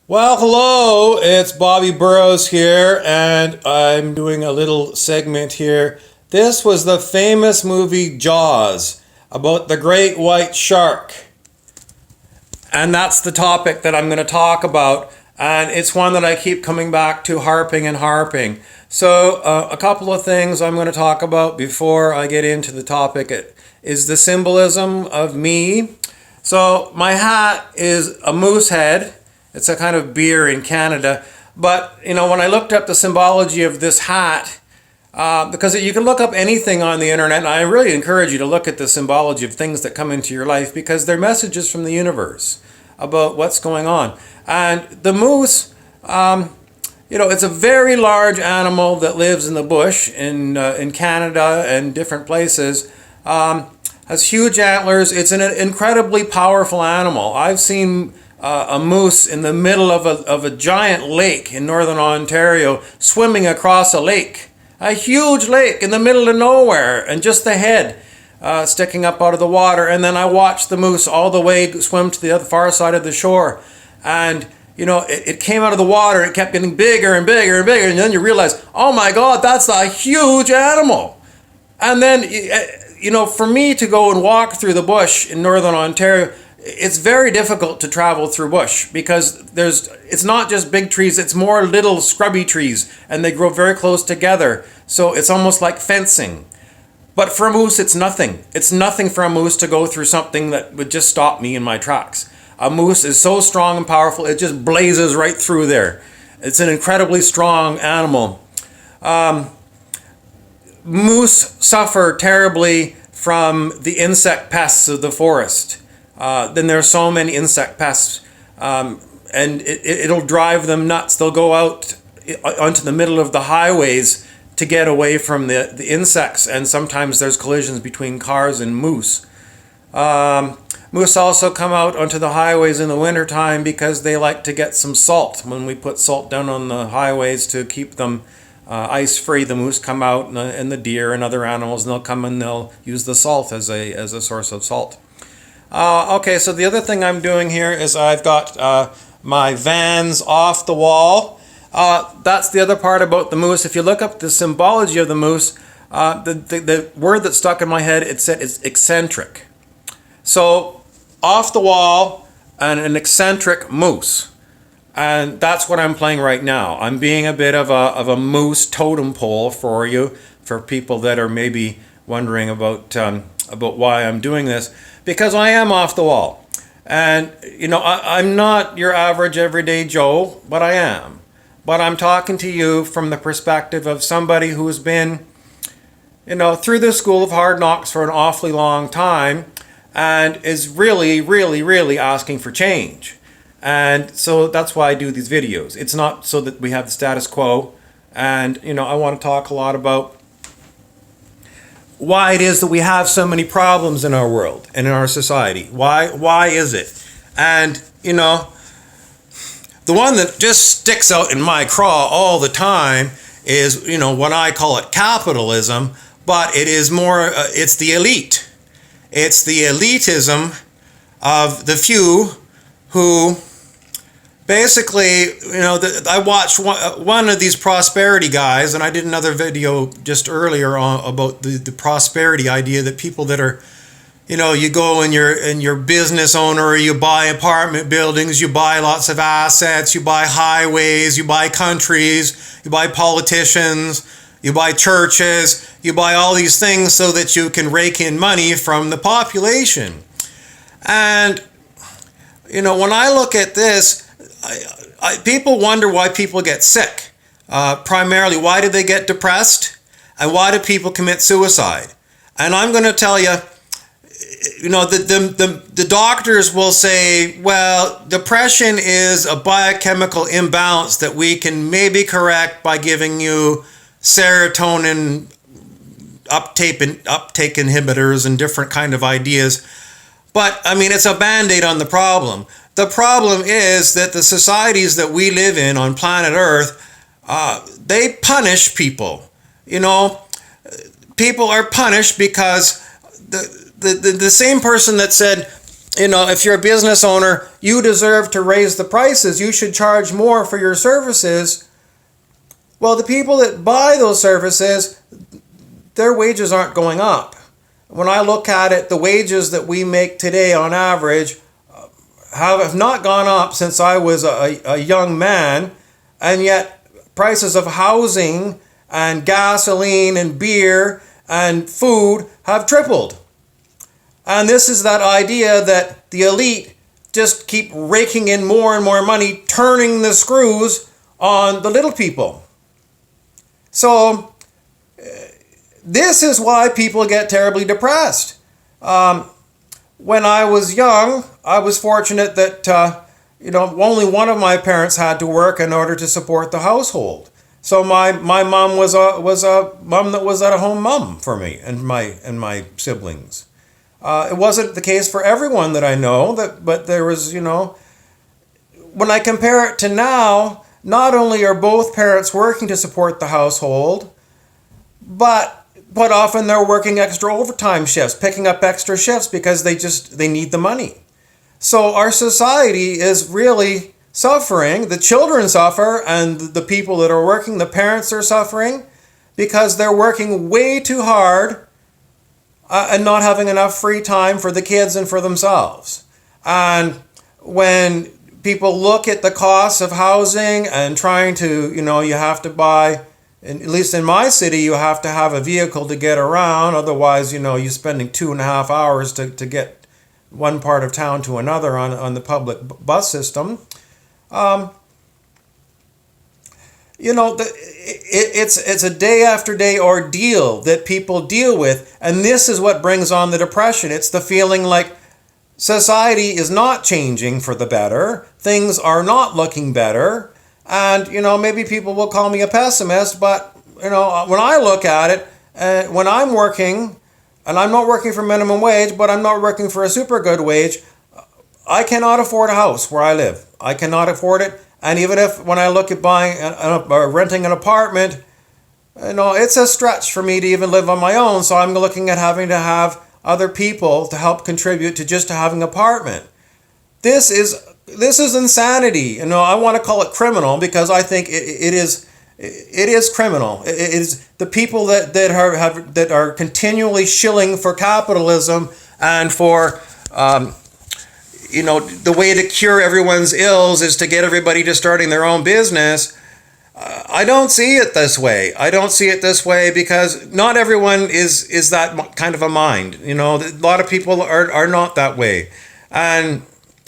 Well, hello, it's Bobby Burrows here, and I'm doing a little segment here. This was the famous movie Jaws about the great white shark. And that's the topic that I'm going to talk about. And it's one that I keep coming back to, harping and harping. So, a couple of things I'm going to talk about before I get into the topic is the symbolism of me. So, my hat is a moose head. It's a kind of beer in Canada. But, when I looked up the symbology of this hat, because you can look up anything on the internet, and I really encourage you to look at the symbology of things that come into your life because they're messages from the universe about what's going on. And the moose, it's a very large animal that lives in the bush in Canada and different places. Has huge antlers. It's an incredibly powerful animal. I've seen a moose in the middle of a giant lake in northern Ontario swimming across a lake. A huge lake in the middle of nowhere, and just the head sticking up out of the water. And then I watched the moose all the way swim to the other far side of the shore. And, it came out of the water, and it kept getting bigger and bigger and bigger. And then you realize, oh my God, that's a huge animal. And then, for me to go and walk through the bush in northern Ontario, it's very difficult to travel through bush because it's not just big trees, it's more little scrubby trees, and they grow very close together. So it's almost like fencing. But for a moose, it's nothing. It's nothing for a moose to go through something that would just stop me in my tracks. A moose is so strong and powerful, it just blazes right through there. It's an incredibly strong animal. Moose suffer terribly from the insect pests of the forest. Then there are so many insect pests, and it'll drive them nuts. They'll go out onto the middle of the highways to get away from the insects, and sometimes there's collisions between cars and moose. Moose also come out onto the highways in the wintertime because they like to get some salt. When we put salt down on the highways to keep them ice-free, the moose come out, and the deer and other animals, and they'll come and they'll use the salt as a source of salt. Okay, so the other thing I'm doing here is I've got my Vans off the wall. That's the other part about the moose. If you look up the symbology of the moose, the word that stuck in my head, it said it's eccentric. So, off the wall and an eccentric moose. And that's what I'm playing right now. I'm being a bit of a moose totem pole for you, for people that are maybe wondering about why I'm doing this. Because I am off the wall. And, I'm not your average everyday Joe, but I am. But I'm talking to you from the perspective of somebody who's been, through the school of hard knocks for an awfully long time and is really, really, really asking for change. And so that's why I do these videos. It's not so that we have the status quo. And, I want to talk a lot about why it is that we have so many problems in our world and in our society. Why is it? And, the one that just sticks out in my craw all the time is, what I call it capitalism, but it is more, it's the elite. It's the elitism of the few who basically, I watched one of these prosperity guys, and I did another video just earlier about the prosperity idea that people that are, you go and you're business owner, or you buy apartment buildings, you buy lots of assets, you buy highways, you buy countries, you buy politicians, you buy churches, you buy all these things so that you can rake in money from the population. And, when I look at this, people wonder why people get sick. Primarily, why do they get depressed? And why do people commit suicide? And I'm going to tell you, the doctors will say, well, depression is a biochemical imbalance that we can maybe correct by giving you serotonin uptake inhibitors and different kind of ideas. But, it's a Band-Aid on the problem. The problem is that the societies that we live in on planet Earth, they punish people. People are punished because the same person that said if you're a business owner, you deserve to raise the prices. You should charge more for your services. Well, the people that buy those services, their wages aren't going up. When I look at it, the wages that we make today on average have not gone up since I was a young man, and yet prices of housing and gasoline and beer and food have tripled. And this is that idea that the elite just keep raking in more and more money, turning the screws on the little people. So this is why people get terribly depressed. When I was young, I was fortunate that only one of my parents had to work in order to support the household. So my mom was a mom that was at a home mom for me and my siblings. It wasn't the case for everyone that I know, but there was, when I compare it to now, not only are both parents working to support the household, but often they're working extra overtime shifts, picking up extra shifts because they need the money. So our society is really suffering. The children suffer, and the people that are working, the parents, are suffering because they're working way too hard and not having enough free time for the kids and for themselves. And when people look at the costs of housing and trying to, you have to buy, at least in my city, you have to have a vehicle to get around. Otherwise, you're spending 2.5 hours to get one part of town to another on the public bus system. It's a day after day ordeal that people deal with, and this is what brings on the depression. It's the feeling like society is not changing for the better, things are not looking better, and maybe people will call me a pessimist, but when I look at it, when I'm working, and I'm not working for minimum wage, but I'm not working for a super good wage, I cannot afford a house where I live. I cannot afford it. And even if, when I look at buying or renting an apartment, it's a stretch for me to even live on my own. So I'm looking at having to have other people to help contribute to just having an apartment. This is insanity. I want to call it criminal because I think it is criminal. It is the people that are continually shilling for capitalism and for the way to cure everyone's ills is to get everybody to starting their own business. I don't see it this way. I don't see it this way because not everyone is that kind of a mind. A lot of people are not that way. And,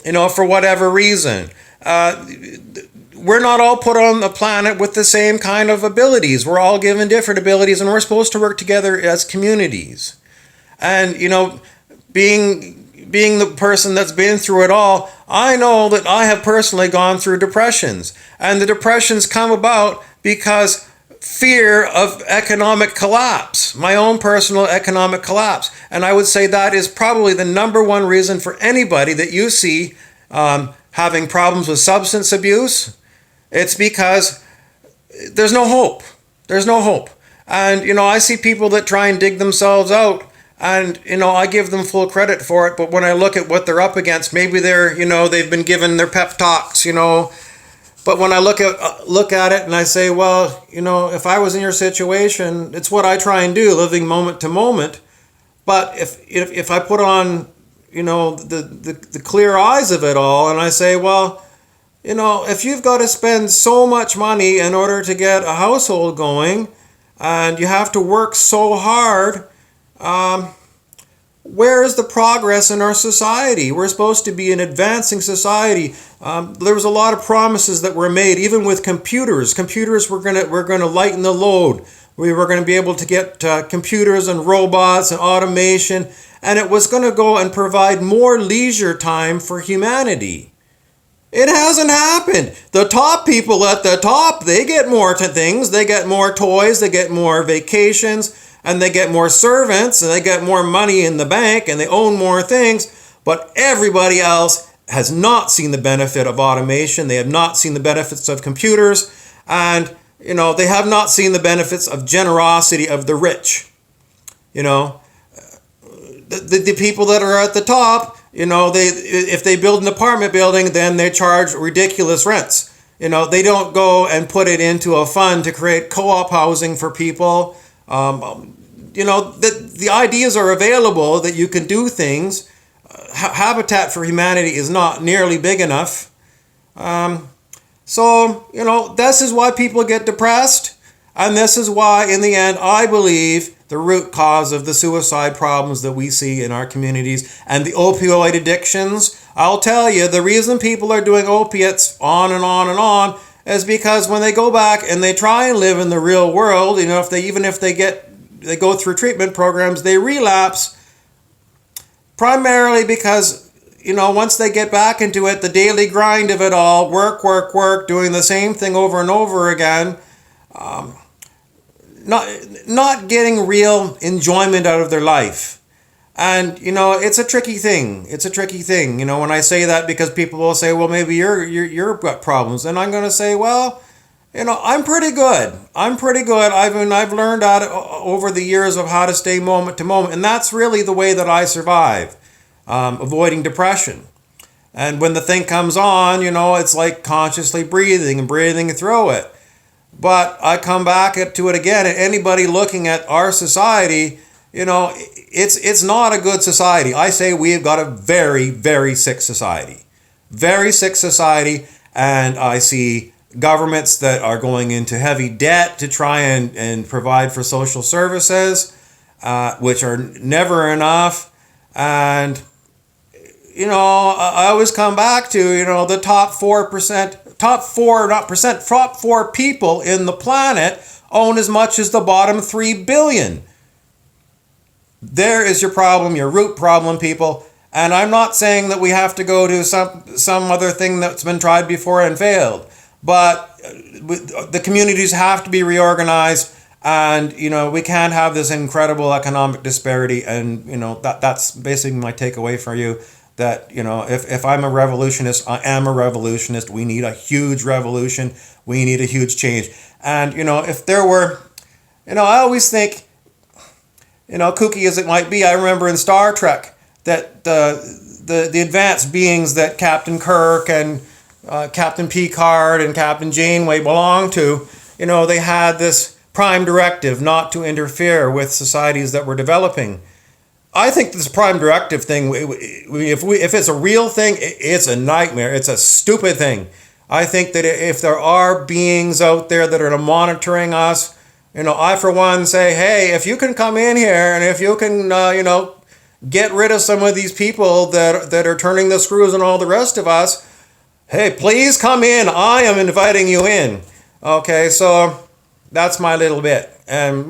for whatever reason, we're not all put on the planet with the same kind of abilities. We're all given different abilities, and we're supposed to work together as communities. And, being the person that's been through it all, I know that I have personally gone through depressions. And the depressions come about because fear of economic collapse, my own personal economic collapse. And I would say that is probably the number one reason for anybody that you see having problems with substance abuse. It's because there's no hope. There's no hope. And, I see people that try and dig themselves out. And, I give them full credit for it. But when I look at what they're up against, maybe they're, they've been given their pep talks, But when I look at it and I say, well, if I was in your situation, it's what I try and do, living moment to moment. But if I put on, the clear eyes of it all and I say, well, if you've got to spend so much money in order to get a household going and you have to work so hard, where is the progress in our society? We're supposed to be an advancing society. There was a lot of promises that were made, even with computers. Computers were going to lighten the load. We were going to be able to get computers and robots and automation, and it was going to go and provide more leisure time for humanity. It hasn't happened. The top people at the top, they get more things. They get more toys. They get more vacations. And they get more servants, and they get more money in the bank, and they own more things. But everybody else has not seen the benefit of automation. They have not seen the benefits of computers. And, they have not seen the benefits of generosity of the rich. The people that are at the top, if they build an apartment building, then they charge ridiculous rents. They don't go and put it into a fund to create co-op housing for people. The ideas are available that you can do things. Habitat for Humanity is not nearly big enough. This is why people get depressed. And this is why, in the end, I believe the root cause of the suicide problems that we see in our communities and the opioid addictions. I'll tell you, the reason people are doing opiates on and on and on is because when they go back and they try and live in the real world, if they go through treatment programs, they relapse primarily because, once they get back into it, the daily grind of it all, work, doing the same thing over and over again, not getting real enjoyment out of their life. And, it's a tricky thing. When I say that, because people will say, well, maybe you've got problems. And I'm going to say, well, I'm pretty good. I've learned out over the years of how to stay moment to moment. And that's really the way that I survive, avoiding depression. And when the thing comes on, it's like consciously breathing through it. But I come back to it again, and anybody looking at our society, it's not a good society. I say we've got a very, very sick society. Very sick society, and I see governments that are going into heavy debt to try and provide for social services, which are never enough. And, I always come back to, the top 4 people in the planet own as much as the bottom 3 billion. There is your problem, your root problem, people. And I'm not saying that we have to go to some other thing that's been tried before and failed. But the communities have to be reorganized, and we can't have this incredible economic disparity. And that's basically my takeaway for you. That if I'm a revolutionist, I am a revolutionist. We need a huge revolution. We need a huge change. And if there were, I always think, kooky as it might be, I remember in Star Trek that the advanced beings that Captain Kirk and Captain Picard and Captain Janeway belonged to, they had this prime directive not to interfere with societies that were developing. I think this prime directive thing, if it's a real thing, it's a nightmare. It's a stupid thing. I think that if there are beings out there that are monitoring us, I for one say, hey, if you can come in here and if you can, get rid of some of these people that are turning the screws on all the rest of us, hey, please come in. I am inviting you in. Okay, so that's my little bit. And,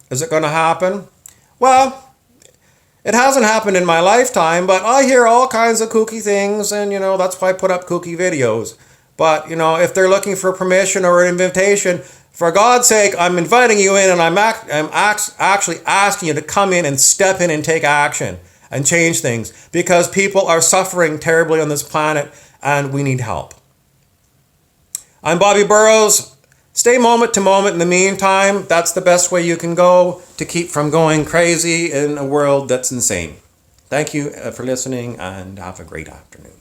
is it going to happen? Well, it hasn't happened in my lifetime, but I hear all kinds of kooky things, and, that's why I put up kooky videos. But, if they're looking for permission or an invitation, for God's sake, I'm inviting you in, and I'm actually asking you to come in and step in and take action and change things, because people are suffering terribly on this planet, and we need help. I'm Bobby Burrows. Stay moment to moment in the meantime. That's the best way you can go to keep from going crazy in a world that's insane. Thank you for listening, and have a great afternoon.